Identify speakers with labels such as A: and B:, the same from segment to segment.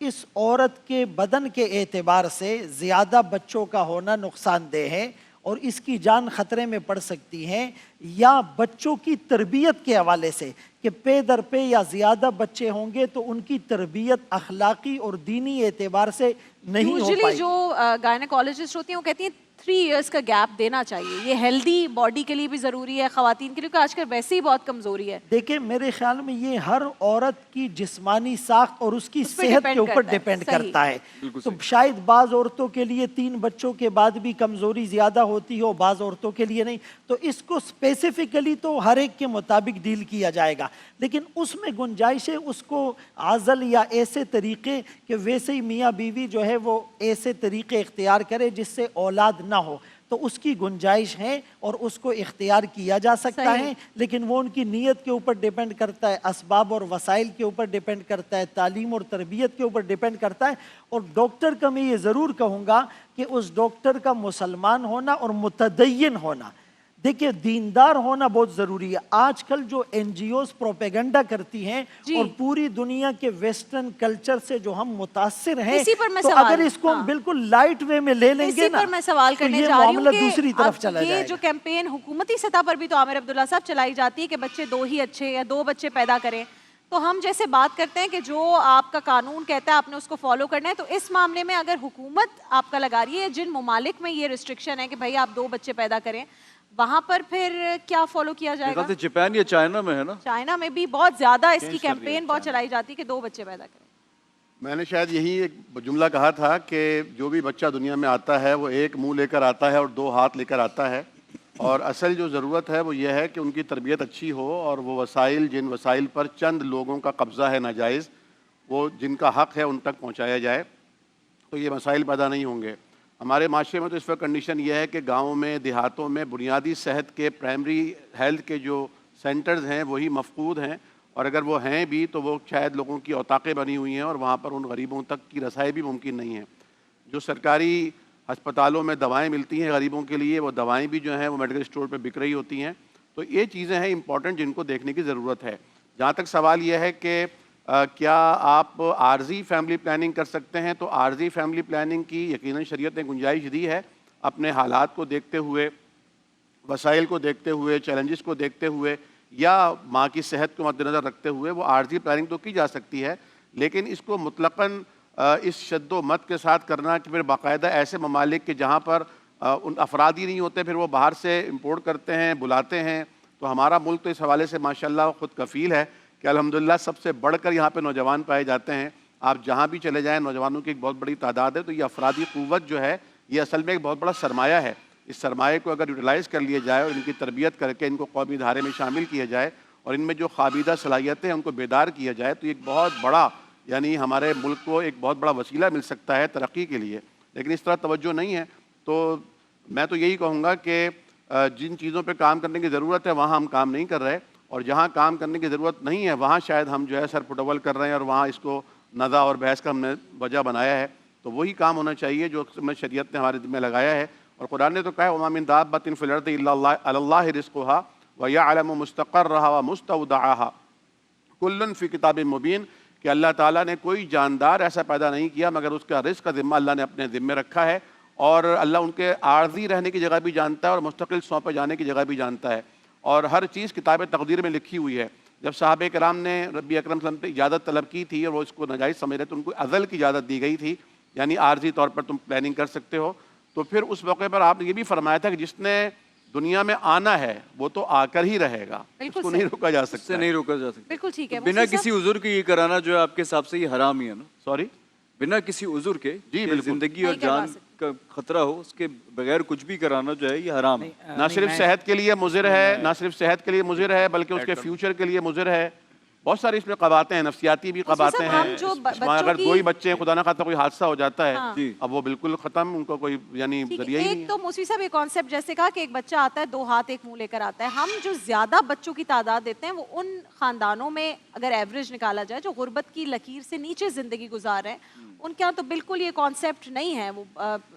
A: اس عورت کے بدن کے اعتبار سے زیادہ بچوں کا ہونا نقصان دہ ہے اور اس کی جان خطرے میں پڑ سکتی ہے، یا بچوں کی تربیت کے حوالے سے کہ پے در پے یا زیادہ بچے ہوں گے تو ان کی تربیت اخلاقی اور دینی اعتبار سے نہیں ہو
B: یوزلی
A: پائے.
B: جو گائنیکالوجسٹ ہوتی ہیں وہ کہتی ہیں 3 ایئرس کا گیپ دینا چاہیے، یہ ہیلدی باڈی کے لیے بھی ضروری ہے، خواتین کے لیے، کیونکہ آج کل ویسے ہی بہت کمزوری ہے.
A: دیکھیں میرے خیال میں یہ ہر عورت کی جسمانی ساخت اور اس کی
B: اس پہ
A: صحت
B: depend
A: کے اوپر
B: کرتا ہے.
A: ڈیپینڈ
B: صحیح.
A: کرتا ہے. تو شاید بعض عورتوں کے لیے 3 بچوں کے بعد بھی کمزوری زیادہ ہوتی ہو، بعض عورتوں کے لیے نہیں. تو اس کو اسپیسیفکلی تو ہر ایک کے مطابق ڈیل کیا جائے گا، لیکن اس میں گنجائش ہے اس کو عزل یا ایسے طریقے کہ ویسے ہی میاں بیوی جو ہے وہ ایسے طریقے اختیار کرے جس سے اولاد نہ ہو، تو اس کی گنجائش ہے اور اس کو اختیار کیا جا سکتا
B: صحیح.
A: ہے. لیکن وہ ان کی نیت کے اوپر ڈیپینڈ کرتا ہے، اسباب اور وسائل کے اوپر ڈیپینڈ کرتا ہے، تعلیم اور تربیت کے اوپر ڈیپینڈ کرتا ہے. اور ڈاکٹر کا میں یہ ضرور کہوں گا کہ اس ڈاکٹر کا مسلمان ہونا اور متدین ہونا، دیکھیں دیندار ہونا بہت ضروری ہے. آج کل جو این جی اوز پروپیگنڈا کرتی ہیں
B: جی.
A: اور پوری دنیا کے ویسٹرن کلچر سے جو ہم متاثر ہیں،
B: اسی پر میں
A: تو
B: سوال-
A: اگر اس کو ہم
B: ہاں.
A: بالکل لائٹ وے میں لے لیں گے
B: اسی
A: نا
B: پر میں سوال
A: تو
B: کرنے
A: یہ
B: جا رہی
A: معاملہ
B: ہوں
A: دوسری
B: کہ
A: طرف
B: اب
A: چلا
B: یہ
A: جائے
B: جو
A: گا.
B: کیمپین حکومتی سطح پر بھی تو عامر عبداللہ صاحب چلائی جاتی ہے کہ بچے 2 ہی اچھے یا 2 بچے پیدا کریں، تو ہم جیسے بات کرتے ہیں کہ جو آپ کا قانون کہتا ہے آپ نے اس کو فالو کرنا ہے، تو اس معاملے میں اگر حکومت آپ کا لگا رہی ہے، جن ممالک میں یہ ریسٹرکشن ہے کہ بھائی آپ 2 بچے پیدا کریں، وہاں پر پھر کیا فالو کیا جائے گا؟
C: جاپان یا چائنا میں ہے نا؟
B: چائنا میں بھی بہت زیادہ اس کی
D: Change کر دیا
B: کیمپین بہت چلائی جاتی ہے کہ 2 بچے پیدا کریں.
E: میں نے شاید یہی ایک جملہ کہا تھا کہ جو بھی بچہ دنیا میں آتا ہے وہ ایک منہ لے کر آتا ہے اور 2 ہاتھ لے کر آتا ہے، اور اصل جو ضرورت ہے وہ یہ ہے کہ ان کی تربیت اچھی ہو اور وہ وسائل، جن وسائل پر چند لوگوں کا قبضہ ہے ناجائز، وہ جن کا حق ہے ان تک پہنچایا جائے، تو یہ مسائل پیدا نہیں ہوں گے. ہمارے معاشرے میں تو اس وقت کنڈیشن یہ ہے کہ گاؤں میں، دیہاتوں میں بنیادی صحت کے، پرائمری ہیلتھ کے جو سینٹرز ہیں وہی مفقود ہیں، اور اگر وہ ہیں بھی تو وہ شاید لوگوں کی اوطاقیں بنی ہوئی ہیں اور وہاں پر ان غریبوں تک کی رسائی بھی ممکن نہیں ہے. جو سرکاری ہسپتالوں میں دوائیں ملتی ہیں غریبوں کے لیے، وہ دوائیں بھی جو ہیں وہ میڈیکل اسٹور پہ بک رہی ہوتی ہیں. تو یہ چیزیں ہیں امپورٹنٹ جن کو دیکھنے کی ضرورت ہے. جہاں تک سوال یہ ہے کہ کیا آپ عارضی فیملی پلاننگ کر سکتے ہیں، تو عارضی فیملی پلاننگ کی یقیناً شریعت نے گنجائش دی ہے، اپنے حالات کو دیکھتے ہوئے، وسائل کو دیکھتے ہوئے، چیلنجز کو دیکھتے ہوئے، یا ماں کی صحت کو مد نظر رکھتے ہوئے وہ عارضی پلاننگ تو کی جا سکتی ہے. لیکن اس کو مطلقاً اس شد و مت کے ساتھ کرنا کہ پھر باقاعدہ ایسے ممالک کے جہاں پر ان افراد ہی نہیں ہوتے، پھر وہ باہر سے امپورٹ کرتے ہیں، بلاتے ہیں. تو ہمارا ملک تو اس حوالے سے ماشاءاللہ خود کفیل ہے کہ الحمدللہ سب سے بڑھ کر یہاں پہ نوجوان پائے جاتے ہیں. آپ جہاں بھی چلے جائیں نوجوانوں کی ایک بہت بڑی تعداد ہے. تو یہ افرادی قوت جو ہے یہ اصل میں ایک بہت بڑا سرمایہ ہے. اس سرمایہ کو اگر یوٹیلائز کر لیا جائے اور ان کی تربیت کر کے ان کو قومی دھارے میں شامل کیا جائے اور ان میں جو خوابیدہ صلاحیتیں ہیں ان کو بیدار کیا جائے، تو ایک بہت بڑا، یعنی ہمارے ملک کو ایک بہت بڑا وسیلہ مل سکتا ہے ترقی کے لیے. لیکن اس طرح توجہ نہیں ہے. تو میں تو یہی کہوں گا کہ جن چیزوں پہ کام کرنے کی ضرورت ہے وہاں ہم کام نہیں کر رہے، اور جہاں کام کرنے کی ضرورت نہیں ہے وہاں شاید ہم جو ہے سر پھٹول کر رہے ہیں اور وہاں اس کو نزاع اور بحث کا ہم نے وجہ بنایا ہے. تو وہی کام ہونا چاہیے جو شریعت نے ہمارے ذمہ لگایا ہے. اور قرآن نے تو کہا ہے وَمَا مِن دَابَّةٍ فِي الْأَرْضِ إِلَّا عَلَى اللَّهِ رِزْقُهَا وَيَعْلَمُ مُسْتَقَرَّهَا وَمُسْتَوْدَعَهَا كُلٌّ فِي كِتَابٍ مُبِينٍ، کہ اللہ تعالیٰ نے کوئی جاندار ایسا پیدا نہیں کیا مگر اس کا رزق کا ذمہ اللہ نے اپنے ذمے رکھا ہے، اور اللہ ان کے عارضی رہنے کی جگہ بھی جانتا ہے اور مستقل سونپے جانے کی جگہ بھی جانتا ہے، اور ہر چیز کتاب تقدیر میں لکھی ہوئی ہے. جب صحابہ کرام نے ربی اکرم صلی اللہ علیہ وسلم سے اجازت طلب کی تھی اور وہ اس کو ناجائز سمجھ رہے تو ان کو ازل کی اجازت دی گئی تھی، یعنی عارضی طور پر تم پلاننگ کر سکتے ہو. تو پھر اس موقع پر آپ نے یہ بھی فرمایا تھا کہ جس نے دنیا میں آنا ہے وہ تو آ کر ہی رہے گا، اس کو نہیں روکا جا
C: اس سے
E: سکتا.
C: نہیں روکا جا سکتا.
B: بالکل ٹھیک ہے.
C: بنا کسی عذر کے یہ کرانا جو ہے آپ کے حساب سے یہ حرام ہی ہے نا؟
E: سوری،
C: بنا کسی عذر کے
E: جی
C: کہ
E: بالکل.
C: زندگی اور
B: نہیں کروا
C: جان کا خطرہ ہو، اس کے بغیر کچھ بھی کرانا جو ہے یہ حرام ہے.
E: نہ صرف صحت کے لیے مضر ہے، نہ صرف صحت کے لیے مضر ہے بلکہ اس کے فیوچر کے لیے مضر ہے. بہت ساری اس میں قباحتیں ہیں، نفسیاتی بھی قباحتیں
B: صاحب، ہم
E: ہیں.
B: جو
E: اس میں اگر 2 ہی بچے ہیں، خدا نہ خواستہ کوئی حادثہ ہو جاتا ہے،
C: جی.
E: اب وہ بالکل ختم، ان کو کوئی یعنی ذریعہ ہی نہیں
B: ایک
E: ہے.
B: تو موسوی صاحب ایک کانسیپٹ جیسے کہا کہ ایک بچہ آتا ہے 2 ہاتھ 1 منہ لے کر آتا ہے. ہم جو زیادہ بچوں کی تعداد دیتے ہیں وہ ان خاندانوں میں اگر ایوریج نکالا جائے جو غربت کی لکیر سے نیچے زندگی گزار رہے ہیں، ان کے یہاں تو بالکل یہ کانسیپٹ نہیں ہے. وہ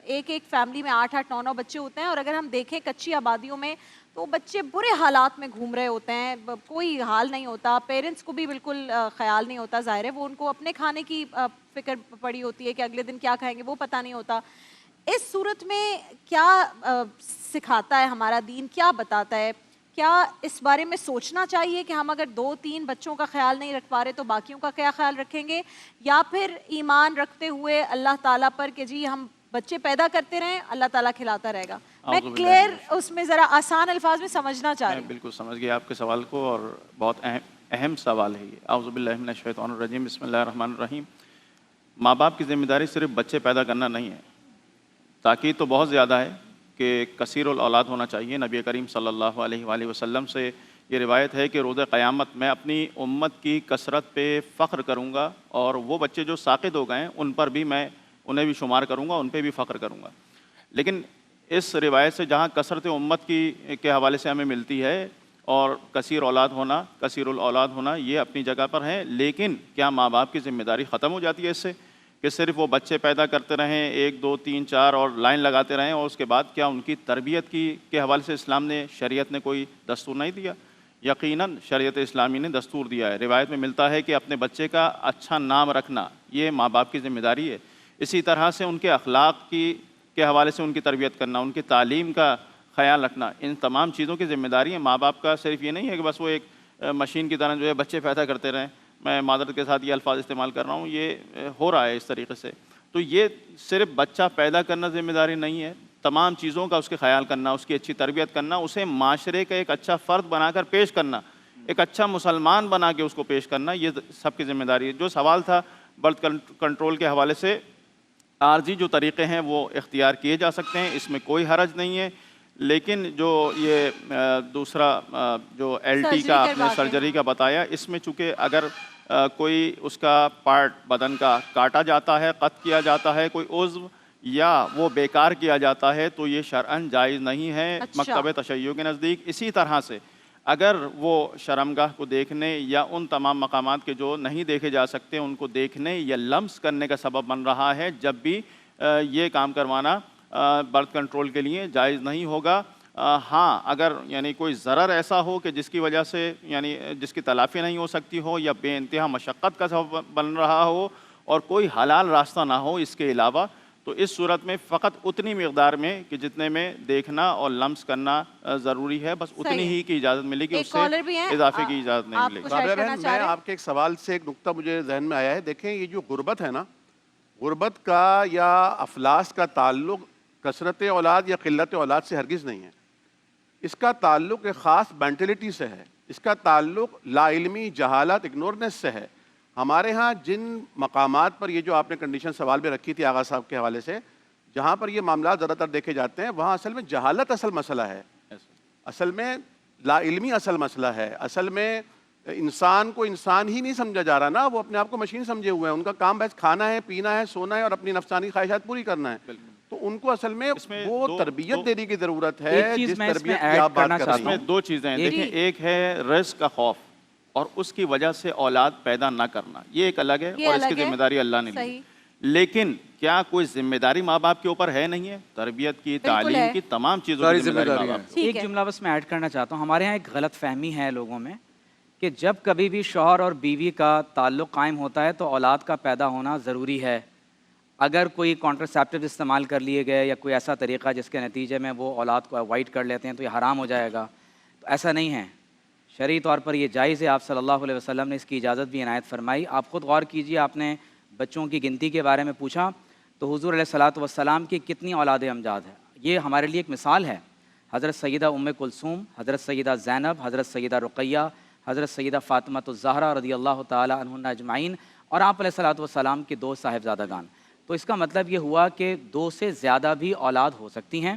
B: ایک فیملی میں 8-8 9-9 بچے ہوتے ہیں، اور اگر ہم دیکھیں کچی آبادیوں میں تو بچے برے حالات میں گھوم رہے ہوتے ہیں, کوئی حال نہیں ہوتا, پیرنٹس کو بھی بالکل خیال نہیں ہوتا, ظاہر ہے وہ ان کو اپنے کھانے کی فکر پڑی ہوتی ہے کہ اگلے دن کیا کھائیں گے وہ پتہ نہیں ہوتا. اس صورت میں کیا سکھاتا ہے ہمارا دین, کیا بتاتا ہے؟ کیا اس بارے میں سوچنا چاہیے کہ ہم اگر 2-3 بچوں کا خیال نہیں رکھ پا رہے تو باقیوں کا کیا خیال رکھیں گے, یا پھر ایمان رکھتے ہوئے اللہ تعالیٰ پر کہ جی ہم بچے پیدا کرتے رہیں, اللہ تعالیٰ کھلاتا رہے گا؟ میں کلیئر اس میں ذرا آسان الفاظ میں سمجھنا چاہ رہی ہوں.
F: بالکل سمجھ گیا آپ کے سوال کو, اور بہت اہم سوال ہے یہ. اعوذ باللہ من الشیطان الرجیم, بسم اللہ الرحمن الرحیم. ماں باپ کی ذمہ داری صرف بچے پیدا کرنا نہیں ہے, تاکید تو بہت زیادہ ہے کہ کثیر الاولاد ہونا چاہیے. نبی کریم صلی اللہ علیہ وآلہ وسلم سے یہ روایت ہے کہ روز قیامت میں اپنی امت کی کثرت پہ فخر کروں گا, اور وہ بچے جو ساقط ہو گئے ہیں ان پر بھی میں انہیں بھی شمار کروں گا, ان پہ بھی فخر کروں گا. لیکن اس روایت سے جہاں کثرت امت کے حوالے سے ہمیں ملتی ہے, اور کثیر الاولاد ہونا یہ اپنی جگہ پر ہے, لیکن کیا ماں باپ کی ذمہ داری ختم ہو جاتی ہے اس سے کہ صرف وہ بچے پیدا کرتے رہیں 1 2 3 4 اور لائن لگاتے رہیں, اور اس کے بعد کیا ان کی تربیت کے حوالے سے اسلام نے, شریعت نے کوئی دستور نہیں دیا؟ یقیناً شریعت اسلامی نے دستور دیا ہے. روایت میں ملتا ہے کہ اپنے بچے کا اچھا نام رکھنا یہ ماں باپ کی ذمہ داری ہے. اسی طرح سے ان کے اخلاق کے حوالے سے ان کی تربیت کرنا, ان کی تعلیم کا خیال رکھنا, ان تمام چیزوں کی ذمہ داری ہے ماں باپ کا. صرف یہ نہیں ہے کہ بس وہ ایک مشین کی طرح جو ہے بچے پیدا کرتے رہیں. میں معذرت کے ساتھ یہ الفاظ استعمال کر رہا ہوں, یہ ہو رہا ہے اس طریقے سے. تو یہ صرف بچہ پیدا کرنا ذمہ داری نہیں ہے, تمام چیزوں کا اس کے خیال کرنا, اس کی اچھی تربیت کرنا, اسے معاشرے کا ایک اچھا فرد بنا کر پیش کرنا, ایک اچھا مسلمان بنا کے اس کو پیش کرنا, یہ سب کی ذمہ داری ہے. جو سوال تھا برتھ کنٹرول کے حوالے سے, عارضی جو طریقے ہیں وہ اختیار کیے جا سکتے ہیں, اس میں کوئی حرج نہیں ہے. لیکن جو یہ دوسرا جو LT کا آپ نے سرجری کا بتایا, اس میں چونکہ اگر کوئی اس کا پارٹ بدن کا کاٹا جاتا ہے, قطع کیا جاتا ہے کوئی عضو, یا وہ بیکار کیا جاتا ہے, تو یہ شرعاً جائز نہیں ہے مکتب تشیع کے نزدیک. اسی طرح سے اگر وہ شرمگاہ کو دیکھنے یا ان تمام مقامات کے جو نہیں دیکھے جا سکتے ان کو دیکھنے یا لمس کرنے کا سبب بن رہا ہے, جب بھی یہ کام کروانا برتھ کنٹرول کے لیے جائز نہیں ہوگا. ہاں اگر یعنی کوئی ضرر ایسا ہو کہ جس کی وجہ سے یعنی جس کی تلافی نہیں ہو سکتی ہو, یا بے انتہا مشقت کا سبب بن رہا ہو, اور کوئی حلال راستہ نہ ہو اس کے علاوہ, تو اس صورت میں فقط اتنی مقدار میں کہ جتنے میں دیکھنا اور لمس کرنا ضروری ہے, بس اتنی ہی کی اجازت ملے گی, اس سے اضافے کی اجازت نہیں ملے گی.
E: رابعہ بہن, میں آپ کے ایک سوال سے ایک نقطہ مجھے ذہن میں آیا ہے. دیکھیں یہ جو غربت ہے نا, غربت کا یا افلاس کا تعلق کثرت اولاد یا قلت اولاد سے ہرگز نہیں ہے. اس کا تعلق ایک خاص مینٹلٹی سے ہے, اس کا تعلق لا علمی, جہالت, اگنورنس سے ہے. ہمارے ہاں جن مقامات پر یہ جو آپ نے کنڈیشن سوال میں رکھی تھی آغا صاحب کے حوالے سے, جہاں پر یہ معاملات زیادہ تر دیکھے جاتے ہیں, وہاں اصل میں جہالت اصل مسئلہ ہے, اصل میں لا علمی اصل مسئلہ ہے. اصل میں انسان کو انسان ہی نہیں سمجھا جا رہا نا, وہ اپنے آپ کو مشین سمجھے ہوئے ہیں. ان کا کام بس کھانا ہے, پینا ہے, سونا ہے, اور اپنی نفسانی خواہشات پوری کرنا ہے. تو ان کو اصل میں وہ تربیت دینے کی ضرورت ہے جس تربیت کی آپ بات کر رہے ہیں.
F: اس میں 2 چیزیں ہیں. دیکھیں, ایک ہے رزق کا خوف, اور اس کی وجہ سے اولاد پیدا نہ کرنا, یہ ایک الگ ہے, اور اس کی ذمہ داری اللہ نے لی. لیکن کیا کوئی ذمہ داری ماں باپ کے اوپر ہے نہیں ہے؟ تربیت کی, تعلیم کی, تمام چیزوں کی ذمہ داری ماں باپ.
D: ایک جملہ بس میں ایڈ کرنا چاہتا ہوں. ہمارے ہاں ایک غلط فہمی ہے لوگوں میں کہ جب کبھی بھی شوہر اور بیوی کا تعلق قائم ہوتا ہے تو اولاد کا پیدا ہونا ضروری ہے. اگر کوئی کانٹرسیپٹیو استعمال کر لیے گئے یا کوئی ایسا طریقہ جس کے نتیجے میں وہ اولاد کو اوائڈ کر لیتے ہیں تو یہ حرام ہو جائے گا, تو ایسا نہیں ہے. شرعی طور پر یہ جائز ہے. آپ صلی اللہ علیہ وسلم نے اس کی اجازت بھی عنایت فرمائی. آپ خود غور کیجئے, آپ نے بچوں کی گنتی کے بارے میں پوچھا تو حضور علیہ الصلوۃ والسلام کی کتنی اولاد امجاد ہے. یہ ہمارے لیے ایک مثال ہے. حضرت سیدہ ام کلثوم, حضرت سیدہ زینب, حضرت سیدہ رقیہ, حضرت سیدہ فاطمہ الزہرا رضی اللہ تعالی عنہن اجمعین, اور آپ علیہ الصلوۃ والسلام کے 2 صاحبزادگان. تو اس کا مطلب یہ ہوا کہ 2 سے زیادہ بھی اولاد ہو سکتی ہیں.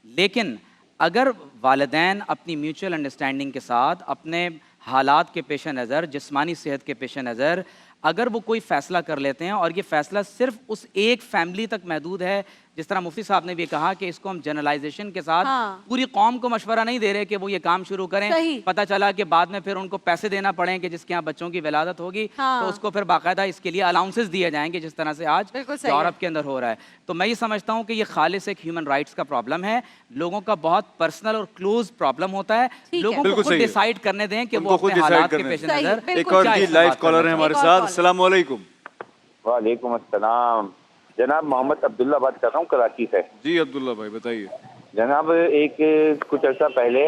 D: لیکن اگر والدین اپنی میوچل انڈرسٹینڈنگ کے ساتھ اپنے حالات کے پیش نظر, جسمانی صحت کے پیش نظر اگر وہ کوئی فیصلہ کر لیتے ہیں اور یہ فیصلہ صرف اس ایک فیملی تک محدود ہے، جس طرح مفتی صاحب نے بھی کہا کہ اس کو ہم جنرلائزیشن کے ساتھ پوری قوم کو مشورہ نہیں دے رہے کہ وہ یہ کام شروع کریں، پتہ چلا کہ بعد میں پھر ان کو پیسے دینا پڑیں کہ جس کے یہاں بچوں کی ولادت ہوگی تو اس کو پھر باقاعدہ اس کے لیے الاؤنسز دیے جائیں گے، جس طرح سے آج یورپ کے اندر ہو رہا ہے. تو میں یہ سمجھتا ہوں کہ یہ خالص ایک ہیومن رائٹس کا پرابلم ہے، لوگوں کا بہت پرسنل اور کلوز پرابلم ہوتا ہے. لوگوں کو خود ڈیسائیڈ کرنے دیں کہ وہ اپنے حالات کے پیش نظر.
C: ایک اور جی لائیو کالر ہیں ہمارے ساتھ. السلام علیکم.
G: وعلیکم السلام جناب، محمد عبداللہ بات کر رہا ہوں کراچی سے.
C: جی عبداللہ بھائی بتائیے.
G: جناب ایک کچھ عرصہ پہلے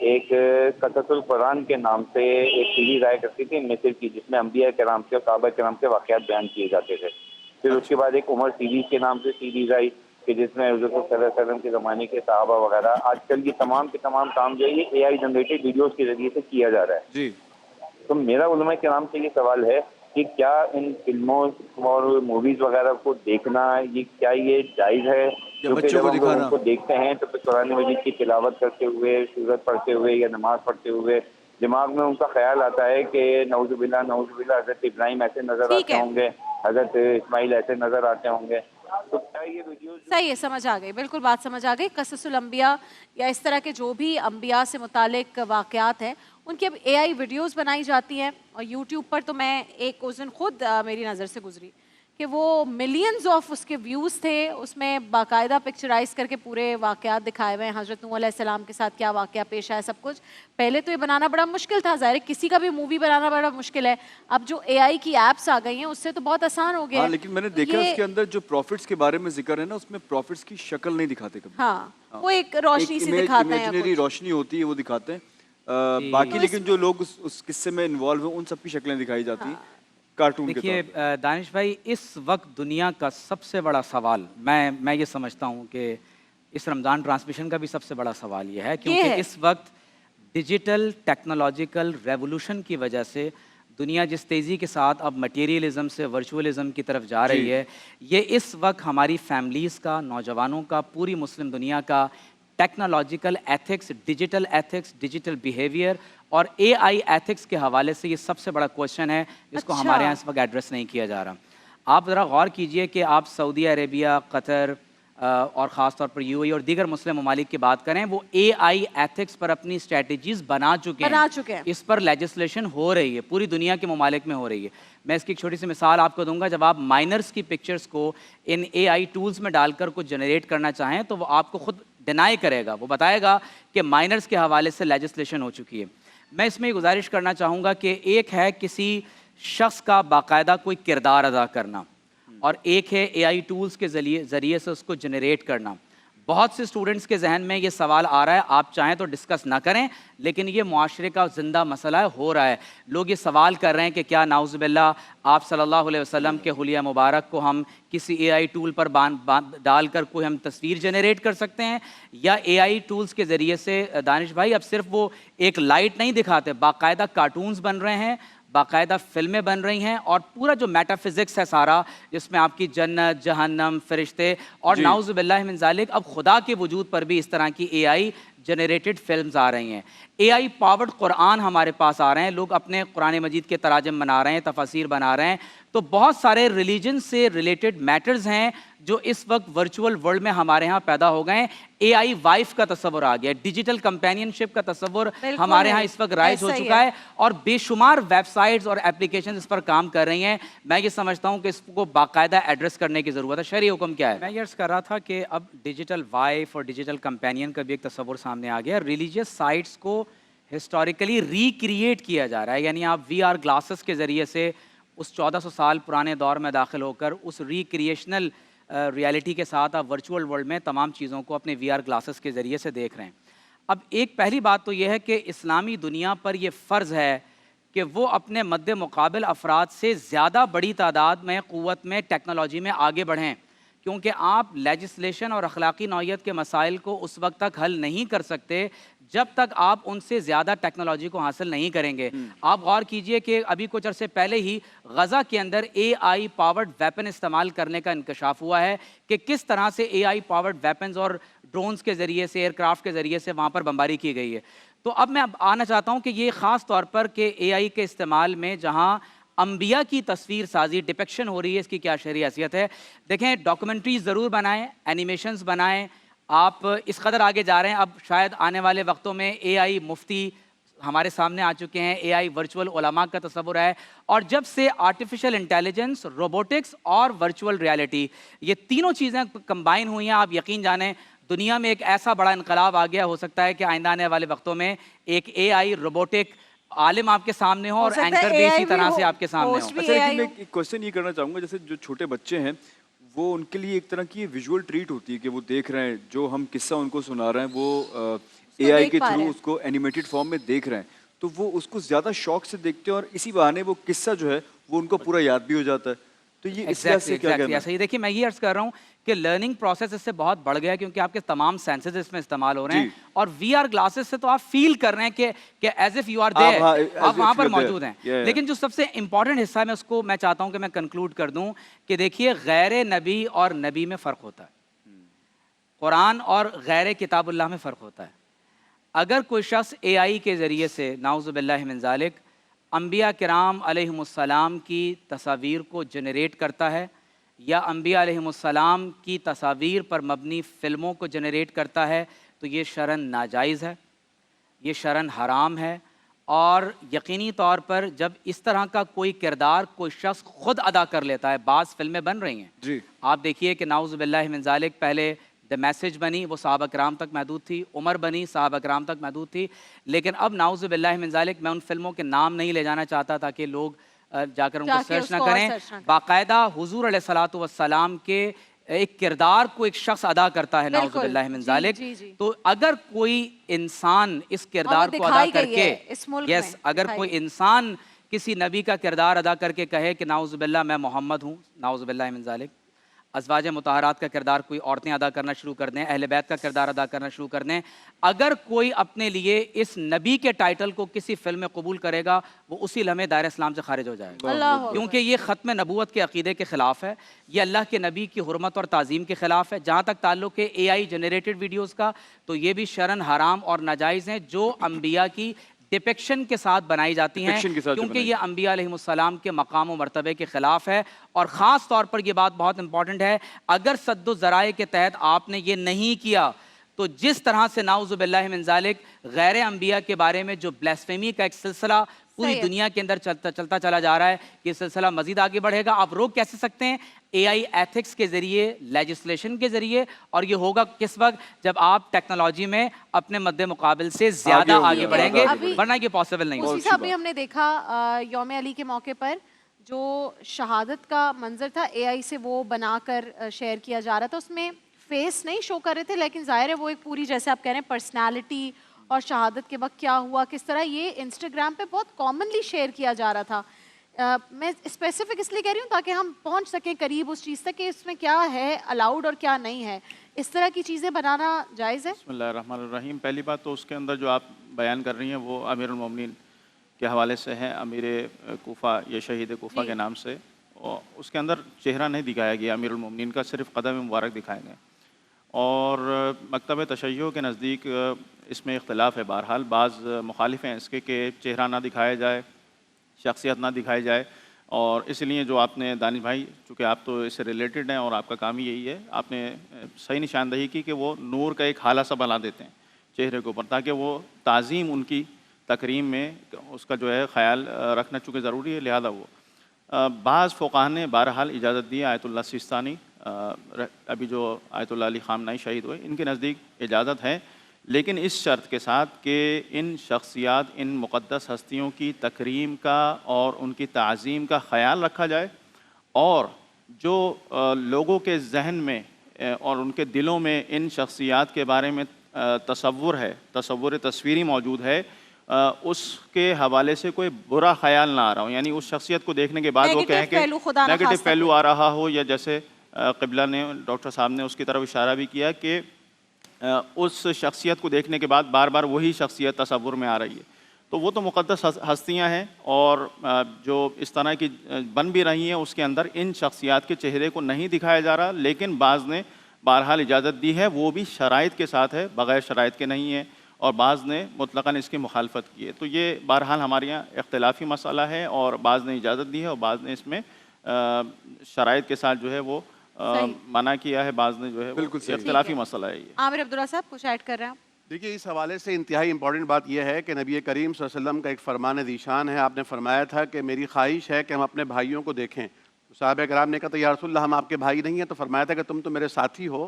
G: ایک قصص القرآن کے نام سے ایک سیریز آیا کرتی تھی مصر کی، جس میں انبیاء کرام کے اور صحابہ کرام کے واقعات بیان کیے جاتے تھے. پھر اس کے بعد ایک عمر سیریز کے نام سے سیریز آئی کہ جس میں حضرت صلی اللہ علیہ وسلم کے زمانے کے صحابہ وغیرہ. آج کل یہ تمام کے تمام کام جو ہے یہ اے آئی جنریٹڈ ویڈیوز کے ذریعے سے کیا جا رہا ہے.
C: جی
G: تو میرا علماء کرام سے یہ سوال ہے کہ کیا ان فلموں اور موویز وغیرہ کو دیکھنا کیا یہ جائز ہے؟ کیونکہ جب ہم لوگ ان کو دیکھتے ہیں تو پھر قرآن مجید کی تلاوت کرتے ہوئے، سورت پڑھتے ہوئے یا نماز پڑھتے ہوئے دماغ میں ان کا خیال آتا ہے کہ نعوذ باللہ حضرت ابراہیم ایسے نظر آتے ہوں گے، حضرت اسماعیل ایسے نظر آتے ہوں گے. تو کیا یہ ویڈیوز
B: صحیح ہے، سمجھ آ گئی، بالکل بات سمجھ آ گئی. قصص الانبیاء یا اس طرح کے جو بھی انبیاء سے متعلق واقعات ہیں ان کی اب اے آئی ویڈیوز بنائی جاتی ہیں. اور یوٹیوب پر تو میں ایک اس دن خود میری نظر سے گزری کہ وہ ملینز آف اس کے ویوز تھے، اس میں باقاعدہ پکچرائز کر کے پورے واقعات دکھائے ہوئے ہیں، حضرت نوح علیہ السلام کے ساتھ کیا واقعہ پیش آیا سب کچھ. پہلے تو یہ بنانا بڑا مشکل تھا، ظاہر ہے کسی کا بھی مووی بنانا بڑا مشکل ہے. اب جو اے آئی کی ایپس آ گئی ہیں اس سے تو بہت آسان ہو گیا ہے.
C: لیکن میں نے دیکھا اس کے اندر جو پروفٹس کے بارے میں ذکر ہے نا، اس میں پروفٹس کی شکل نہیں دکھاتے کبھی.
B: ہاں وہ ایک روشنی سی دکھاتے ہیں،
C: امیجنری روشنی ہوتی ہے وہ دکھاتے ہیں. باقی لیکن جو لوگ اس قصے میں انوالو ہیں ان سب کی شکلیں دکھائی جاتی ہیں کارٹون کے طور پر.
D: دیکھیے دانش بھائی، اس وقت دنیا کا سب سے بڑا سوال میں یہ سمجھتا ہوں کہ اس رمضان ٹرانسمیشن کا بھی سب سے بڑا سوال یہ ہے کیونکہ اس وقت ڈیجیٹل ٹیکنالوجیکل ریولوشن کی وجہ سے دنیا جس تیزی کے ساتھ اب مٹیریلزم سے ورچوئلزم کی طرف جا رہی ہے، یہ اس وقت ہماری فیملیز کا، نوجوانوں کا، پوری مسلم دنیا کا ٹیکنالوجیکل ایتھکس، ڈیجیٹل بیہیویئر اور اے آئی ایتھکس کے حوالے سے یہ سب سے بڑا کوشچن ہے جس کو ہمارے یہاں اس وقت ایڈریس نہیں کیا جا رہا. آپ ذرا غور کیجئے کہ آپ سعودی عربیہ، قطر اور خاص طور پر یو اے اور دیگر مسلم ممالک کی بات کریں، وہ اے آئی ایتھکس پر اپنی اسٹریٹجیز بنا چکے ہیں. اس پر لیجسلیشن ہو رہی ہے، پوری دنیا کے ممالک میں ہو رہی ہے. میں اس کی ایک چھوٹی سی مثال آپ کو دوں گا. جب آپ مائنرز کی پکچرز کو ان اے آئی ٹولز میں ڈال کر کچھ جنریٹ کرنا چاہیں تو وہ آپ کو خود ڈینائی کرے گا، وہ بتائے گا کہ مائنرز کے حوالے سے لیجسلیشن ہو چکی ہے. میں اس میں گزارش کرنا چاہوں گا کہ ایک ہے کسی شخص کا باقاعدہ کوئی کردار ادا کرنا اور ایک ہے اے آئی ٹولز کے ذریعے سے اس کو جنریٹ کرنا. بہت سے اسٹوڈنٹس کے ذہن میں یہ سوال آ رہا ہے، آپ چاہیں تو ڈسکس نہ کریں لیکن یہ معاشرے کا زندہ مسئلہ ہو رہا ہے. لوگ یہ سوال کر رہے ہیں کہ کیا نعوذ باللہ آپ صلی اللہ علیہ وسلم کے حلیہ مبارک کو ہم کسی اے آئی ٹول پر ڈال کر کوئی ہم تصویر جنریٹ کر سکتے ہیں، یا اے آئی ٹولز کے ذریعے سے دانش بھائی اب صرف وہ ایک لائٹ نہیں دکھاتے، باقاعدہ کارٹونز بن رہے ہیں، باقاعدہ فلمیں بن رہی ہیں اور پورا جو میٹا فزکس ہے سارا، جس میں آپ کی جنت، جہنم، فرشتے اور نعوذ باللہ من ذالک اب خدا کے وجود پر بھی اس طرح کی اے آئی جنریٹڈ فلمز آ رہی ہیں. اے آئی پاورڈ قرآن ہمارے پاس آ رہے ہیں، لوگ اپنے قرآن مجید کے تراجم بنا رہے ہیں، تفاسیر بنا رہے ہیں. تو بہت سارے ریلیجن سے ریلیٹڈ میٹرز ہیں جو اس وقت ورچوئل ورلڈ میں ہمارے ہاں پیدا ہو گئے ہیں. اے آئی وائف کا تصور آ گیا، ڈیجیٹل کمپینین شپ کا تصور ہمارے ہاں اس وقت رائج ہو چکا ہے اور بے شمار ویب سائٹس اور اپلیکیشنز اس پر کام کر رہی ہیں. میں یہ سمجھتا ہوں کہ اس کو باقاعدہ ایڈریس کرنے کی ضرورت ہے. شرعی حکم کیا ہے؟ میں یہ عرض کر رہا تھا کہ اب ڈیجیٹل وائف اور ڈیجیٹل کمپینین کا بھی ایک تصور سامنے آ گیا. ریلیجیس سائٹس کو ہسٹوریکلی ریکریٹ کیا جا رہا ہے، یعنی آپ وی آر گلاسز کے ذریعے سے اس 1400 سال پرانے دور میں داخل ہو کر اس ریکریشنل ریالٹی کے ساتھ آپ ورچوئل ورلڈ میں تمام چیزوں کو اپنے وی آر گلاسز کے ذریعے سے دیکھ رہے ہیں. اب ایک پہلی بات تو یہ ہے کہ اسلامی دنیا پر یہ فرض ہے کہ وہ اپنے مد مقابل افراد سے زیادہ بڑی تعداد میں، قوت میں، ٹیکنالوجی میں آگے بڑھیں، کیونکہ آپ لیجسلیشن اور اخلاقی نوعیت کے مسائل کو اس وقت تک حل نہیں کر سکتے جب تک آپ ان سے زیادہ ٹیکنالوجی کو حاصل نہیں کریں گے. آپ غور کیجئے کہ ابھی کچھ عرصے پہلے ہی غزہ کے اندر اے آئی پاورڈ ویپن استعمال کرنے کا انکشاف ہوا ہے کہ کس طرح سے اے آئی پاورڈ ویپنز اور ڈرونز کے ذریعے سے، ایئر کرافٹ کے ذریعے سے وہاں پر بمباری کی گئی ہے. تو اب میں آنا چاہتا ہوں کہ یہ خاص طور پر کہ اے آئی کے استعمال میں جہاں انبیاء کی تصویر سازی ڈپیکشن ہو رہی ہے، اس کی کیا شرعی حیثیت ہے؟ دیکھیں ڈاکومنٹریز ضرور بنائیں، اینیمیشنز بنائیں، آپ اس قدر آگے جا رہے ہیں، اب شاید آنے والے وقتوں میں اے آئی مفتی ہمارے سامنے آ چکے ہیں، اے آئی ورچوئل علماء کا تصور ہے، اور جب سے آرٹیفیشل انٹیلیجنس، روبوٹکس اور ورچوئل ریالٹی یہ تینوں چیزیں کمبائن ہوئی ہیں، آپ یقین جانیں دنیا میں ایک ایسا بڑا انقلاب آ گیا، ہو سکتا ہے کہ آئندہ آنے والے وقتوں میں ایک اے آئی روبوٹک عالم آپ کے سامنے ہو اور اینکر بھی اسی طرح سے آپ کے سامنے ہو۔
C: اچھا لیکن میں ایک کوشچن یہ کرنا چاہوں گا، جیسے جو چھوٹے بچے ہیں وہ ان کے لیے ایک طرح کی ویژول ٹریٹ ہوتی ہے کہ وہ دیکھ رہے ہیں جو ہم قصہ ان کو سنا رہے ہیں وہ اے آئی کے تھرو اس کو اینیمیٹڈ فارم میں دیکھ رہے ہیں، تو وہ اس کو زیادہ شوق سے دیکھتے ہیں اور اسی بہانے وہ قصہ جو ہے وہ ان کو پورا یاد بھی ہو جاتا ہے، تو یہ اس وجہ سے کیا کہنا ہے؟
D: صحیح، دیکھیے میں یہ عرض کر رہا ہوں کہ لرننگ پروسیس اس سے بہت بڑھ گیا کیونکہ آپ کے تمام سینسز اس میں استعمال ہو رہے ہیں، اور وی آر گلاسز سے تو آپ فیل کر رہے ہیں کہ as if you are there, آپ وہاں پر موجود ہیں۔ لیکن جو سب سے امپورٹنٹ حصہ ہے میں چاہتا ہوں کہ میں کنکلوڈ کر دوں کہ دیکھیے غیر نبی اور نبی میں فرق ہوتا ہے، قرآن اور غیر کتاب اللہ میں فرق ہوتا ہے۔ اگر کوئی شخص اے آئی کے ذریعے سے نعوذ باللہ من ذالک انبیاء کرام علیہم السلام کی تصاویر کو جنریٹ کرتا ہے یا انبیاء علیہم السلام کی تصاویر پر مبنی فلموں کو جنریٹ کرتا ہے تو یہ شرعاً ناجائز ہے، یہ شرعاً حرام ہے، اور یقینی طور پر جب اس طرح کا کوئی کردار کوئی شخص خود ادا کر لیتا ہے، بعض فلمیں بن رہی ہیں، آپ دیکھیے کہ نعوذ باللہ من ذالک پہلے دا میسج بنی، وہ صحابہ کرام تک محدود تھی، عمر بنی صحابہ کرام تک محدود تھی، لیکن اب نعوذ باللہ من ذالک میں ان فلموں کے نام نہیں لے جانا چاہتا تاکہ لوگ جا کر ان کو سرچ نہ کریں، باقاعدہ حضور علیہ الصلوۃ والسلام کے ایک کردار کو ایک شخص ادا کرتا ہے نعوذ باللہ من ذالک، تو اگر کوئی انسان اس کردار کو ادا کر کے اگر کوئی انسان کسی نبی کا کردار ادا کر کے کہے کہ نعوذ باللہ میں محمد ہوں، نعوذ باللہ من ذالک، ازواج مطہرات کا کردار کوئی عورتیں ادا کرنا شروع کر دیں، اہل بیت کا کردار ادا کرنا شروع کر دیں، اگر کوئی اپنے لیے اس نبی کے ٹائٹل کو کسی فلم میں قبول کرے گا وہ اسی لمحے دائرہ اسلام سے خارج ہو جائے گا، کیونکہ یہ ختم نبوت کے عقیدے کے خلاف ہے، یہ اللہ کے نبی کی حرمت اور تعظیم کے خلاف ہے۔ جہاں تک تعلق ہے اے آئی جنریٹڈ ویڈیوز کا تو یہ بھی شرعاً حرام اور ناجائز ہیں، جو انبیاء کی ڈپیکشن کے ساتھ بنائی جاتی ہیں، کیونکہ یہ انبیاء علیہم السلام کے مقام و مرتبے کے خلاف ہے، اور خاص طور پر یہ بات بہت امپورٹنٹ ہے، اگر سد و ذرائع کے تحت آپ نے یہ نہیں کیا تو جس طرح سے نعوذ باللہ من ذالک غیر انبیاء کے بارے میں جو بلیسفیمی کا ایک سلسلہ پوری دنیا کے اندر چلتا چلا جا رہا ہے، یہ سلسلہ مزید آگے بڑھے گا۔ آپ روک کیسے سکتے ہیں؟ اے آئی ایتھکس کے ذریعے، لیجسلیشن کے ذریعے، اور یہ ہوگا کس وقت جب آپ ٹیکنالوجی میں اپنے مد مقابل سے زیادہ آگے بڑھیں گے، ورنہ یہ پاسبل نہیں ہوگا۔
B: اسی صاحب بھی ہم نے دیکھا یوم علی کے موقع پر جو شہادت کا منظر تھا اے آئی سے وہ بنا کر شیئر کیا جا رہا تھا، اس میں فیس نہیں شو کر رہے تھے لیکن ظاہر ہے وہ ایک پوری جیسے آپ کہہ رہے ہیں پرسنالٹی اور شہادت کے وقت کیا ہوا کس طرح، یہ انسٹاگرام پہ بہت کامنلی شیئر کیا جا رہا تھا۔ میں اسپیسیفک اس لیے کہہ رہی ہوں تاکہ ہم پہنچ سکیں قریب اس چیز تک کہ اس میں کیا ہے الاؤڈ اور کیا نہیں ہے، اس طرح کی چیزیں بنانا جائز ہے؟
F: بسم اللہ الرحمن الرحیم۔ پہلی بات تو اس کے اندر جو آپ بیان کر رہی ہیں وہ امیر المومنین کے حوالے سے ہے، امیر کوفہ یا شہید کوفہ کے نام سے، اور اس کے اندر چہرہ نہیں دکھایا گیا امیر المومنین کا، صرف قدم مبارک دکھائے گئے، اور مکتب تشیع کے نزدیک اس میں اختلاف ہے، بہرحال بعض مخالف ہیں اس کے کہ چہرہ نہ دکھایا جائے، شخصیت نہ دکھائی جائے، اور اس لیے جو آپ نے دانش بھائی چونکہ آپ تو اس سے ریلیٹڈ ہیں اور آپ کا کام ہی یہی ہے، آپ نے صحیح نشاندہی کی کہ وہ نور کا ایک حالہ سا بنا دیتے ہیں چہرے کے اوپر تاکہ وہ تعظیم ان کی تکریم میں اس کا جو ہے خیال رکھنا چونکہ ضروری ہے، لہذا وہ بعض فقہاء نے بہرحال اجازت دی، آیت اللہ سیستانی ابھی جو آیت اللہ علی خامنائی شہید ہوئے ان کے نزدیک اجازت ہے، لیکن اس شرط کے ساتھ کہ ان شخصیات، ان مقدس ہستیوں کی تکریم کا اور ان کی تعظیم کا خیال رکھا جائے، اور جو لوگوں کے ذہن میں اور ان کے دلوں میں ان شخصیات کے بارے میں تصور ہے، تصور تصویری موجود ہے، اس کے حوالے سے کوئی برا خیال نہ آ رہا ہو، یعنی اس شخصیت کو دیکھنے کے بعد وہ کہیں کہ نیگیٹو پہلو آ رہا ہو، یا جیسے قبلہ نے ڈاکٹر صاحب نے اس کی طرف اشارہ بھی کیا کہ اس شخصیت کو دیکھنے کے بعد بار بار وہی شخصیت تصور میں آ رہی ہے، تو وہ تو مقدس ہستیاں ہیں، اور جو اس طرح کی بن بھی رہی ہیں اس کے اندر ان شخصیات کے چہرے کو نہیں دکھایا جا رہا، لیکن بعض نے بہرحال اجازت دی ہے، وہ بھی شرائط کے ساتھ ہے، بغیر شرائط کے نہیں ہے، اور بعض نے مطلقاً اس کی مخالفت کی ہے. تو یہ بہرحال ہمارے یہاں اختلافی مسئلہ ہے اور بعض نے اجازت دی ہے اور بعض نے اس میں شرائط کے ساتھ جو ہے وہ منع کیا ہے, بعض نے جو ہے وہ اختلافی مسئلہ ہے. یہ
B: عامر عبداللہ صاحب کچھ ایڈ کر رہے ہیں؟
E: دیکھیے اس حوالے سے انتہائی امپورٹنٹ بات یہ ہے کہ نبی کریم صلی اللہ علیہ وسلم کا ایک فرمان ذیشان ہے. آپ نے فرمایا تھا کہ میری خواہش ہے کہ ہم اپنے بھائیوں کو دیکھیں. صحابہ کرام نے کہا تو یا رسول اللہ ہم آپ کے بھائی نہیں ہیں, تو فرمایا تھا کہ تم تو میرے ساتھی ہو,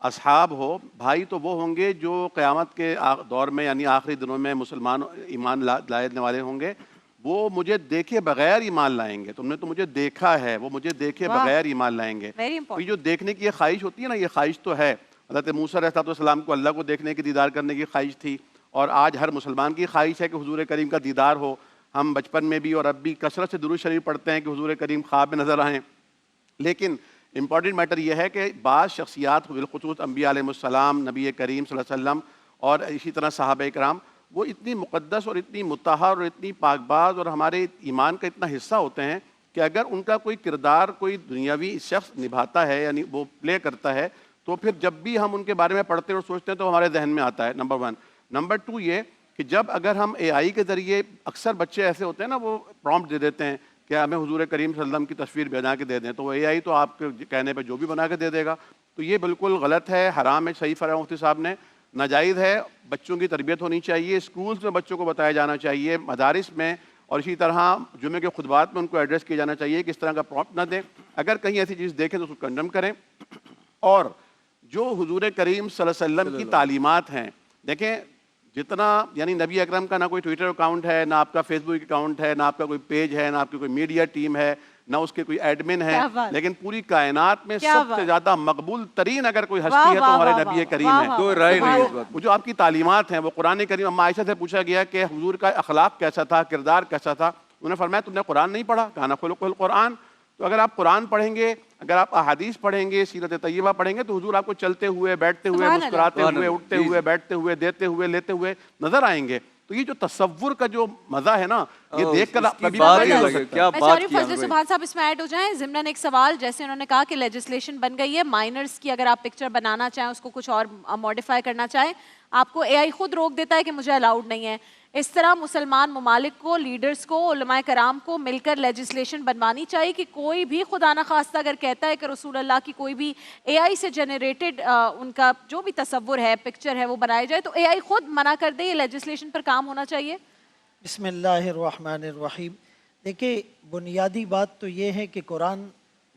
E: اصحاب ہو. بھائی تو وہ ہوں گے جو قیامت کے دور میں یعنی آخری دنوں میں مسلمان ایمان لانے والے ہوں گے, وہ مجھے دیکھے بغیر ایمان لائیں گے. تم نے تو مجھے دیکھا ہے, وہ مجھے دیکھے بغیر ایمان لائیں گے. تو یہ جو دیکھنے کی یہ خواہش ہوتی ہے نا, یہ خواہش تو ہے. حضرت موسیٰ علیہ السلام کو اللہ کو دیکھنے کی, دیدار کرنے کی خواہش تھی, اور آج ہر مسلمان کی خواہش ہے کہ حضور کریم کا دیدار ہو. ہم بچپن میں بھی اور اب بھی کثرت سے درود شریف پڑھتے ہیں کہ حضور کریم خواب میں نظر آئیں. لیکن امپورٹنٹ میٹر یہ ہے کہ بعض شخصیات بالخصوص انبیاء علیہ السلام, نبی کریم صلی اللہ علیہ وسلم اور اسی طرح صحابہ کرام, وہ اتنی مقدس اور اتنی مطہر اور اتنی پاک باز اور ہمارے ایمان کا اتنا حصہ ہوتے ہیں کہ اگر ان کا کوئی کردار کوئی دنیاوی شخص نبھاتا ہے یعنی وہ پلے کرتا ہے, تو پھر جب بھی ہم ان کے بارے میں پڑھتے اور سوچتے ہیں تو ہمارے ذہن میں آتا ہے. نمبر 1. نمبر 2 یہ کہ جب اگر ہم اے آئی کے ذریعے, اکثر بچے ایسے ہوتے ہیں نا, وہ پرومپٹ دے دیتے ہیں کہ ہمیں حضور کریم صلی اللہ علیہ وسلم کی تصویر بنا کے دے دیں, تو وہ اے آئی تو آپ کے کہنے پہ جو بھی بنا کے دے دے گا. تو یہ بالکل غلط ہے, حرام ہے. صحیح فرمایا مفتی صاحب نے, ناجائز ہے. بچوں کی تربیت ہونی چاہیے, اسکولز میں بچوں کو بتایا جانا چاہیے, مدارس میں, اور اسی طرح جمعے کے خطبات میں ان کو ایڈریس کیا جانا چاہیے کہ اس طرح کا پرومپٹ نہ دیں. اگر کہیں ایسی چیز دیکھیں تو اس کو کنڈم کریں. اور جو حضور کریم صلی اللہ علیہ وسلم کی تعلیمات ہیں, دیکھیں جتنا یعنی نبی اکرم کا نہ کوئی ٹویٹر اکاؤنٹ ہے, نہ آپ کا فیس بک اکاؤنٹ ہے, نہ آپ کا کوئی پیج ہے, نہ آپ کی کوئی میڈیا ٹیم ہے, نہ اس کے کوئی ایڈمن ہے, لیکن پوری کائنات میں سب سے زیادہ مقبول ترین اگر کوئی ہستی ہے تو ہمارے نبی کریم ہے.
C: کوئی رائے نہیں اس بات.
E: وہ جو آپ کی تعلیمات ہیں وہ قرآن کریم, اما عائشہ سے پوچھا گیا کہ حضور کا اخلاق کیسا تھا, کردار کیسا تھا, انہوں نے فرمایا تم نے قرآن نہیں پڑھا, کان خلق القرآن. تو اگر آپ قرآن پڑھیں گے, اگر آپ احادیث پڑھیں گے, سیرت طیبہ پڑھیں گے, تو حضور آپ کو چلتے ہوئے, بیٹھتے ہوئے, مسکراتے ہوئے, اٹھتے ہوئے, بیٹھتے ہوئے, دیتے ہوئے, لیتے ہوئے نظر آئیں گے. تو یہ جو تصور کا جو مزہ ہے نا, یہ دیکھ کر کبھی
C: کیا بات کی.
B: فضل سبحان صاحب اس میں ایڈ ہو جائیں ضمن ایک سوال. جیسے انہوں نے کہا کہ لیجسلیشن بن گئی ہے, مائنرز کی اگر آپ پکچر بنانا چاہیں, اس کو کچھ اور ماڈیفائی کرنا چاہیں, آپ کو اے آئی خود روک دیتا ہے کہ مجھے الاؤڈ نہیں ہے. اس طرح مسلمان ممالک کو, لیڈرز کو, علماء کرام کو مل کر لیجسلیشن بنوانی چاہیے کہ کوئی بھی خدا نہ خواستہ اگر کہتا ہے کہ رسول اللہ کی کوئی بھی اے آئی سے جنریٹڈ ان کا جو بھی تصور ہے, پکچر ہے, وہ بنایا جائے, تو اے آئی خود منع کر دے. یہ لیجسلیشن پر کام ہونا چاہیے.
A: بسم اللہ الرحمن الرحیم. دیکھیں بنیادی بات تو یہ ہے کہ قرآن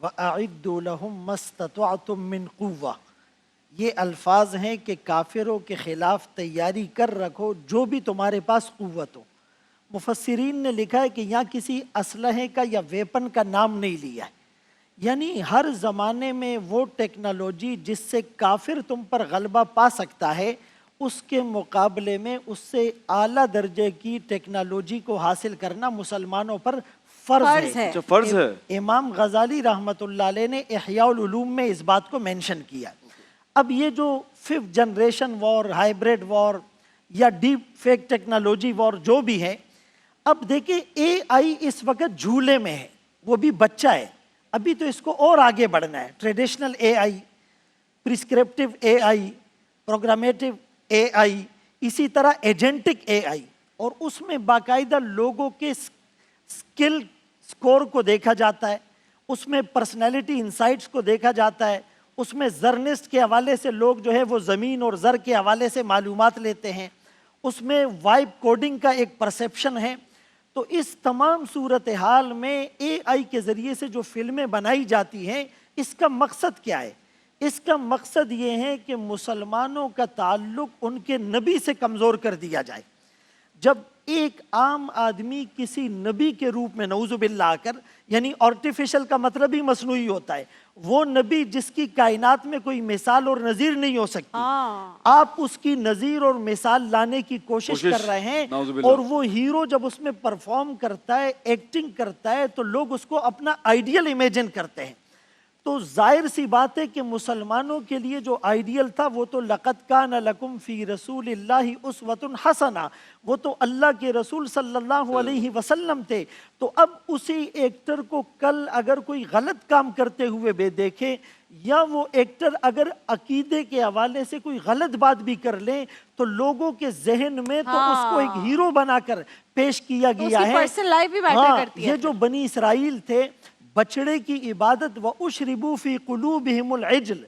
A: وَأَعِدُّوا لَهُم مَّا اسْتَطَعْتُم مِّن قُوَّةٍ, یہ الفاظ ہیں کہ کافروں کے خلاف تیاری کر رکھو جو بھی تمہارے پاس قوت ہو. مفسرین نے لکھا ہے کہ یہاں کسی اسلحے کا یا ویپن کا نام نہیں لیا ہے, یعنی ہر زمانے میں وہ ٹیکنالوجی جس سے کافر تم پر غلبہ پا سکتا ہے, اس کے مقابلے میں اس سے اعلیٰ درجے کی ٹیکنالوجی کو حاصل کرنا مسلمانوں پر فرض ہے.
C: فرض ہے.
A: امام غزالی رحمۃ اللہ علیہ نے احیاء العلوم میں اس بات کو مینشن کیا. اب یہ جو 5th جنریشن وار, ہائیبریڈ وار یا ڈیپ فیک ٹیکنالوجی وار جو بھی ہے, اب دیکھیں اے آئی اس وقت جھولے میں ہے, وہ بھی بچہ ہے, ابھی تو اس کو اور آگے بڑھنا ہے. ٹریڈیشنل اے آئی, پرسکرپٹیو اے آئی, پروگرامیٹیو اے آئی, اسی طرح ایجنٹک اے آئی, اور اس میں باقاعدہ لوگوں کے سکل سکور کو دیکھا جاتا ہے, اس میں پرسنالٹی انسائٹس کو دیکھا جاتا ہے, اس میں زرنسٹ کے حوالے سے لوگ جو ہے وہ زمین اور زر کے حوالے سے معلومات لیتے ہیں, اس میں وائب کوڈنگ کا ایک پرسیپشن ہے. تو اس تمام صورتحال میں اے آئی کے ذریعے سے جو فلمیں بنائی جاتی ہیں, اس کا مقصد کیا ہے؟ اس کا مقصد یہ ہے کہ مسلمانوں کا تعلق ان کے نبی سے کمزور کر دیا جائے. جب ایک عام آدمی کسی نبی کے روپ میں نعوذ باللہ آ کر, یعنی آرٹیفیشل کا مطلب ہی مصنوعی ہوتا ہے, وہ نبی جس کی کائنات میں کوئی مثال اور نظیر نہیں ہو سکتی, آپ اس کی نظیر اور مثال لانے کی کوشش کر رہے ہیں, اور وہ ہیرو جب اس میں پرفارم کرتا ہے, ایکٹنگ کرتا ہے, تو لوگ اس کو اپنا آئیڈیل امیجن کرتے ہیں. تو ظاہر سی بات ہے کہ مسلمانوں کے لیے جو آئیڈیل تھا وہ تو لقد کان لکم فی رسول اللہ اسوۃ حسنہ، وہ تو اللہ کے رسول صلی اللہ علیہ وسلم تھے. تو اب اسی ایکٹر کو کل اگر کوئی غلط کام کرتے ہوئے بے دیکھے، یا وہ ایکٹر اگر عقیدے کے حوالے سے کوئی غلط بات بھی کر لیں، تو لوگوں کے ذہن میں تو اس کو ایک ہیرو بنا کر پیش کیا گیا ہے. یہ جو بنی اسرائیل تھے، بچڑے کی عبادت، وَأُشْرِبُوا فِي قُلُوبِهِمُ الْعِجْلِ،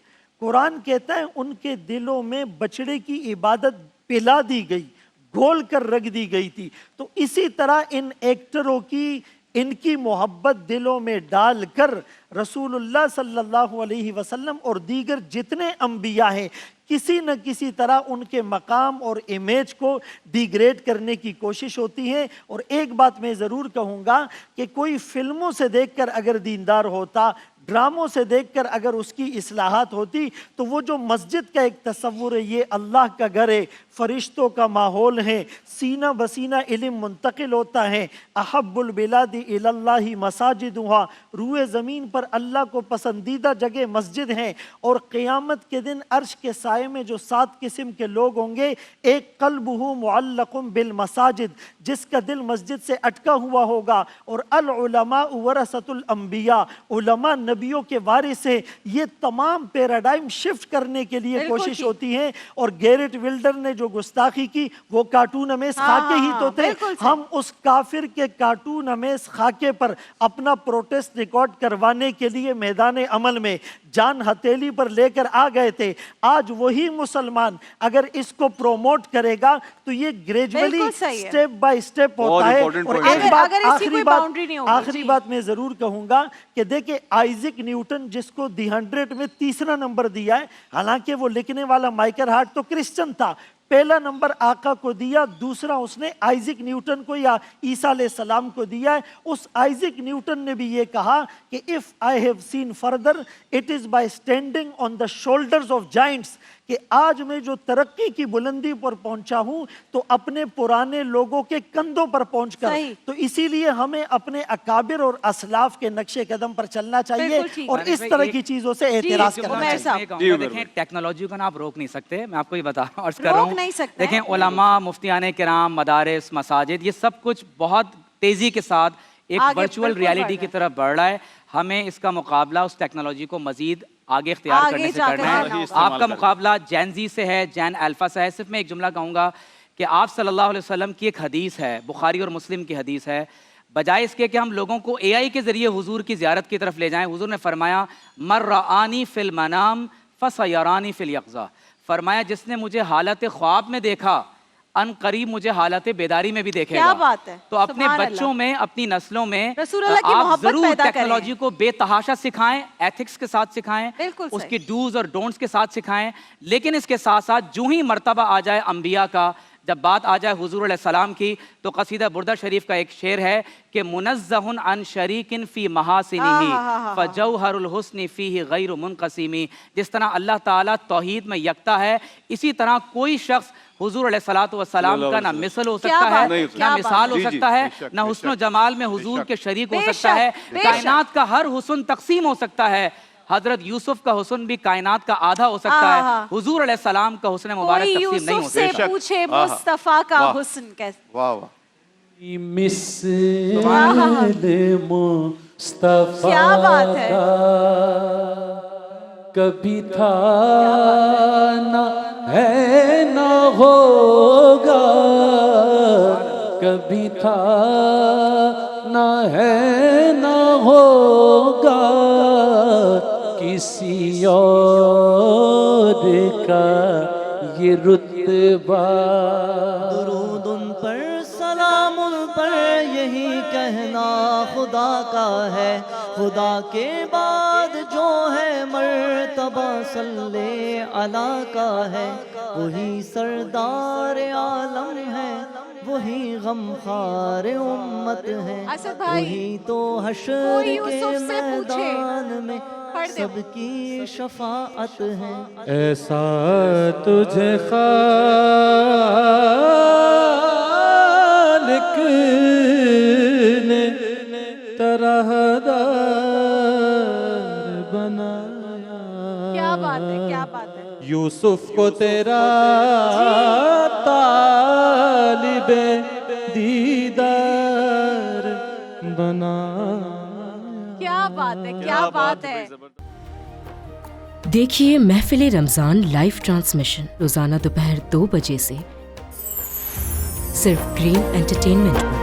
A: قرآن کہتا ہے ان کے دلوں میں بچڑے کی عبادت پلا دی گئی، گھول کر رکھ دی گئی تھی. تو اسی طرح ان ایکٹروں کی، ان کی محبت دلوں میں ڈال کر رسول اللہ صلی اللہ علیہ وسلم اور دیگر جتنے انبیاء ہیں، کسی نہ کسی طرح ان کے مقام اور امیج کو ڈیگریڈ کرنے کی کوشش ہوتی ہے. اور ایک بات میں ضرور کہوں گا کہ کوئی فلموں سے دیکھ کر اگر دیندار ہوتا، ڈراموں سے دیکھ کر اگر اس کی اصلاحات ہوتی، تو وہ جو مسجد کا ایک تصور ہے، یہ اللہ کا گھر ہے، فرشتوں کا ماحول ہے، سینہ بسینہ علم منتقل ہوتا ہے، احب البلاد الی اللہ مساجدہا، روئے زمین پر اللہ کو پسندیدہ جگہ مسجد ہیں. اور قیامت کے دن عرش کے سائے میں جو 7 قسم کے لوگ ہوں گے، ایک قلبہ معلق بالمساجد، جس کا دل مسجد سے اٹکا ہوا ہوگا. اور العلماء ورثۃ الانبیاء، علماء نبیوں کے وارث ہیں. یہ تمام پیراڈائم شفٹ کرنے کے لیے کوشش ہوتی ہے. اور گیرٹ ولڈر نے جو گستاخی کی، وہ کارٹون امیز خاکے ہی تو تھے. ہم اس کافر کے کارٹون امیز خاکے پر اپنا پروٹیسٹ ریکارڈ کروانے کے لیے میدان عمل میں جان ہتھیلی پر لے کر آ گئے تھے. آج وہی مسلمان اگر اس کو پروموٹ کرے گا تو یہ گریجولی سٹیپ بائی سٹیپ ہوتا ہے. اور ایک بات آخری بات میں ضرور کہوں گا کہ دیکھیں آئزک نیوٹن، جس کو دی 100 میں تیسرا نمبر دیا ہے، حالانکہ وہ لکھنے والا مائیکل ہارٹ تو کرسچن تھا، پہلا نمبر آقا کو دیا، دوسرا اس نے آئزک نیوٹن کو یا عیسیٰ علیہ السلام کو دیا ہے. اس آئزک نیوٹن نے بھی یہ کہا کہ if I have seen further it is by standing on the shoulders of giants، کہ آج میں جو ترقی کی بلندی پر پہنچا ہوں تو اپنے پرانے لوگوں کے کندھوں پر پہنچ کر. تو اسی لیے ہمیں اپنے اکابر اور اسلاف کے نقش قدم پر چلنا چاہیے اور اس طرح کی چیزوں سے اعتراض کرنا چاہیے.
D: دیکھیں ٹیکنالوجی کو نا آپ روک نہیں سکتے، میں آپ کو یہ بتا رہا ہوں. دیکھیں علماء، مفتیان کرام، مدارس، مساجد، یہ سب کچھ بہت تیزی کے ساتھ ایک ورچوئل ریالٹی کی طرف بڑھ رہا ہے. ہمیں اس کا مقابلہ اس ٹیکنالوجی کو مزید آگے اختیار کرنے سے کرنا ہے. آپ کا مقابلہ جین زی سے ہے، جین الفا سے ہے. صرف میں ایک جملہ کہوں گا کہ آپ صلی اللہ علیہ وسلم کی ایک حدیث ہے، بخاری اور مسلم کی حدیث ہے، بجائے اس کے کہ ہم لوگوں کو اے آئی کے ذریعے حضور کی زیارت کی طرف لے جائیں، حضور نے فرمایا مر رآنی فی المنام فسیرانی فی الیقظہ، فرمایا جس نے مجھے حالت خواب میں دیکھا ان قریب مجھے حالت بیداری میں بھی دیکھے گا.
B: کیا بات ہے.
D: تو اپنے بچوں میں، اپنی نسلوں میں آپ ضرور ٹیکنالوجی کو بے تحاشا سکھائیں، ایتھکس کے ساتھ سکھائیں، اس کی ڈوز اور ڈونٹس کے ساتھ سکھائیں. لیکن اس کے ساتھ ساتھ جو ہی مرتبہ آ جائے انبیاء کا، جب بات آ جائے حضور علیہ السلام کی، تو قصیدہ بردہ شریف کا ایک شعر ہے کہ منزہ عن شریک فی محاسنہ فجوہر الحسن فیہ غیر منقسم. جس طرح اللہ تعالیٰ توحید میں یکتا ہے، اسی طرح کوئی شخص حضور علیہ السلام کا نہ مثل ہو سکتا ہے، نہ مثال ہو سکتا ہے، نہ حسن و جمال میں حضور کے شریک ہو سکتا ہے. کائنات کا ہر حسن تقسیم ہو سکتا ہے. حضرت یوسف کا حسن بھی کائنات کا آدھا ہو سکتا ہے. حضور علیہ السلام کا حسن مبارک تقسیم نہیں ہو سکتا.
B: یوسف سے پوچھے مصطفیٰ کا حسن کیسے.
E: واہ واہ.
H: مثل مصطفیٰ کا کبھی تھا نہ ہے نہ ہوگا، کبھی تھا نہ ہے نہ ہوگا، کسی اور کا یہ رتبہ.
I: درود ان پر، سلام ان پر، یہی کہنا خدا کا ہے. خدا کے بعد جو ہے مرتبہ صلی علی کا ہے. وہی سردار عالم ہے، وہی غمخوار امت ہے، وہی تو حشر کے میدان میں سب کی شفاعت ہے.
H: ایسا تجھے خالق نے طرح دار بنا
B: بات ہے, کیا بات ہے.
H: یوسف کو تیرا طالب دیدار بنا.
B: کیا بات ہے, کیا بات ہے.
J: دیکھیے محفل رمضان لائیو ٹرانسمیشن روزانہ دوپہر 2 بجے سے صرف گرین انٹرٹینمنٹ پر.